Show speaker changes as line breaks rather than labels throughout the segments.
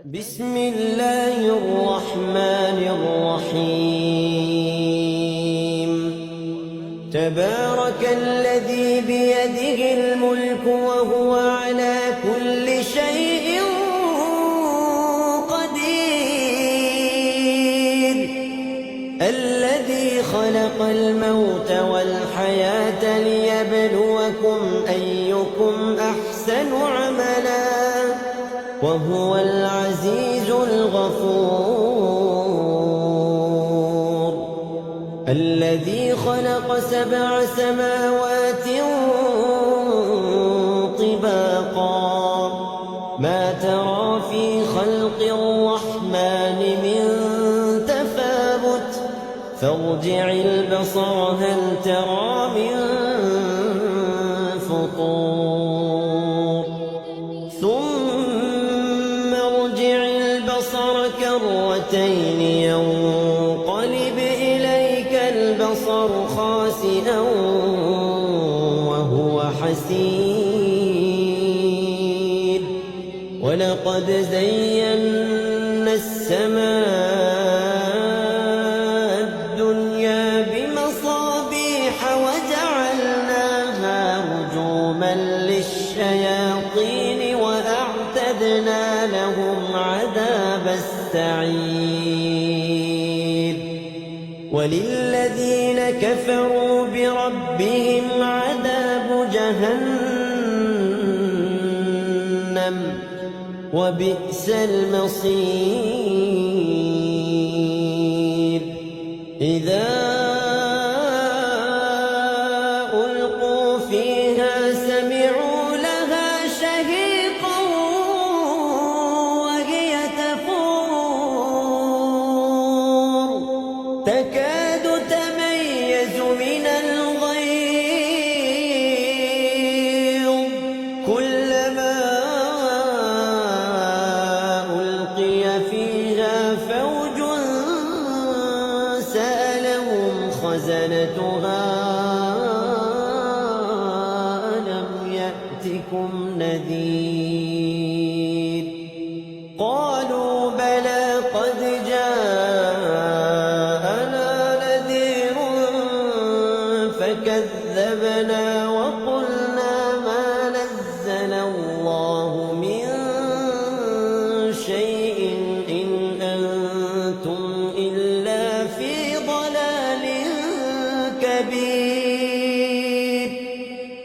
بسم الله الرحمن الرحيم. تبارك الذي بيده الملك وهو على كل شيء قدير. الذي خلق الموت والحياة ليبلوكم أيكم أحسن عملا وهو العزيز الغفور. الذي خلق 7 سماوات طباقا ما ترى في خلق الرحمن من تفاوت فارجع البصر هل ترى من فطور ثم ارجع البصر كرتين ينقلب إليك البصر خاسئا وهو حسير. ولقد زينا السماء الدنيا بمصابيح وجعلناها رجوما للشياطين وأعتدنا لهم عذاب السعير. وللذين كفروا بربهم عذاب جهنم وبئس المصير. إذا ألقوا فيها سمعوا لها شهيقا وهي تفور تكاد تميز من الغيظ كلما ألقي فيها فوج سألهم خزنتها ألم يأتكم نذير قالوا بلى قد جاءنا نذير فكذبنا وقلنا ما نزل الله من شيء إن أنتم إلا في ضلال كبير.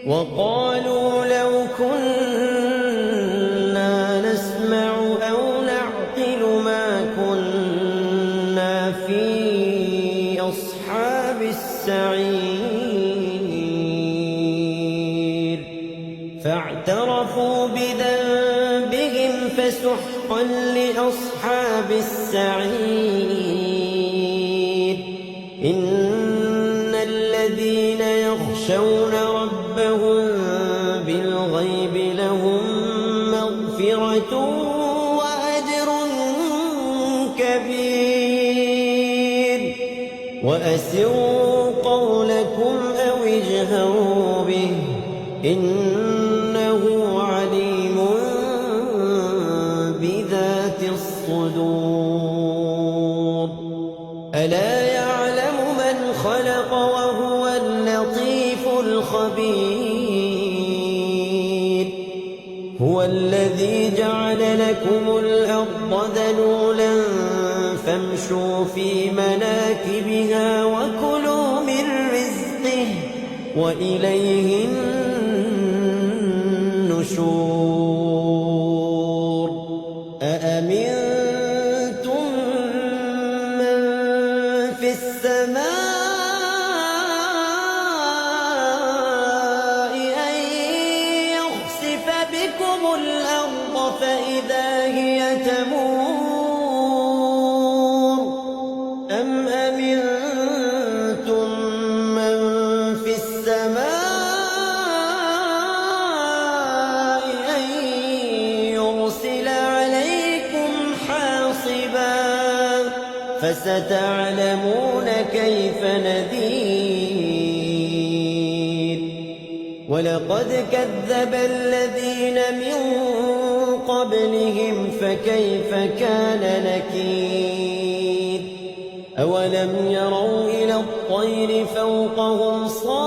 وقالوا لو كنا نسمع أو نعقل ما كنا في أصحاب السعير. فاعترفوا بذنبهم فسحقا لأصحاب السعير. إن الذين يخشون ربهم بالغيب لهم مغفرة وأجر كبير. وأسروا قولكم أو اجهروا به إنه عليم بذات الصدور. ألا يعلم من خلق وهو اللطيف الخبير. هو الذي جعل لكم الأرض ذلولا فامشوا في مناكبها وكلوا من رزقه وإليه النشور. أأمنتم من في السماء أن يخسف بكم الأرض فإذا هي تمور أم أمنتم من في السماء أن يرسل عليكم حاصبا فستعلمون كيف نذير. ولقد كذب الذين من قبلهم فكيف كان نكير أولم يروا إلى الطير فوقهم صافات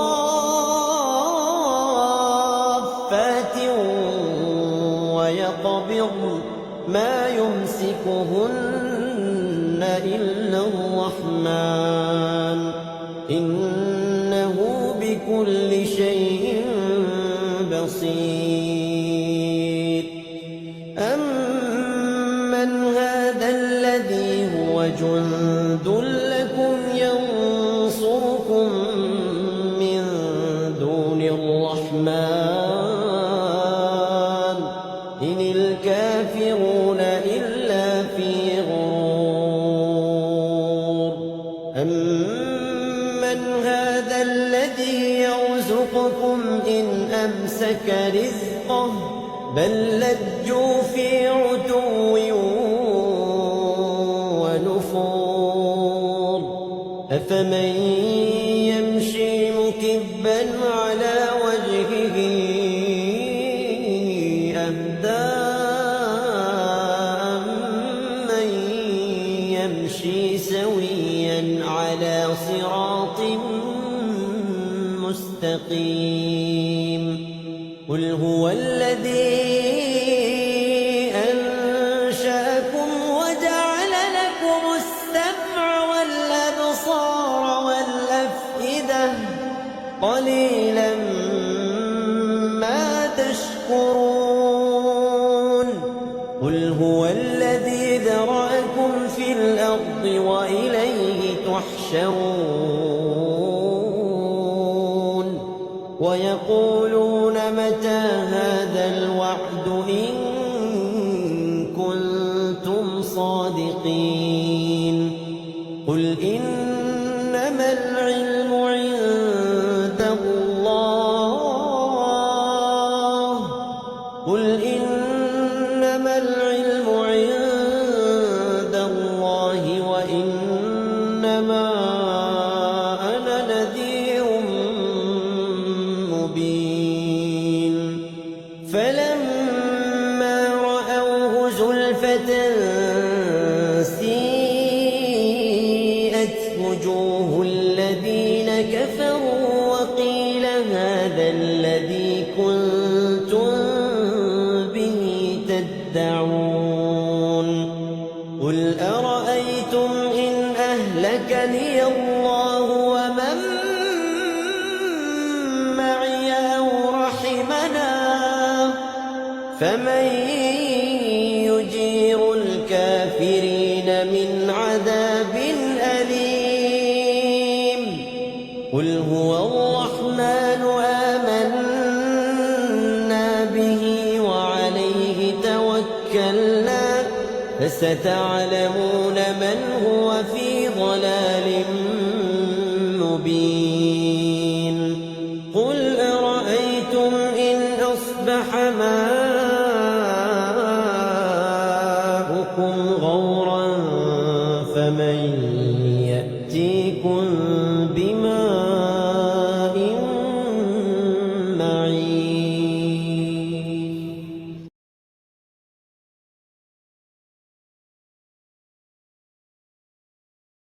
ويقبضن ما يمسكهن إلا الرحمن إنه بكل شيء بصير أمن هذا الذي هو جند لكم ينصركم من دون الرحمن إن الكافرون إلا في غرور أمن هذا الذي يرزقكم إن أمسك رزقه بل لجوا في عتو ونفور أفمن يمشي مكبا على وجهه أهدى أمن يمشي سويا على صراط مستقيم قل هو الذي أنشأكم وجعل لكم السمع والأبصار والأفئدة قليلا ما تشكرون قل هو الذي ذرأكم في الأرض وإليه تحشرون ويقولون متى هذا الوعد إن كنتم صادقين قل إنما العلم عند الله قل إنما العلم عند الله وإنما أنا نذير مبين فلما رأوه زلفة سيئت وجوه الذين كفروا وقيل هذا الذي كنتم به تدعون قل أرأيتم إن أهلكني الله ومن معي أو رحمنا فمن يجير الكافرين من عذاب أليم قل هو الرحمن آمنا به وعليه توكلنا فستعلمون من هو في ضلال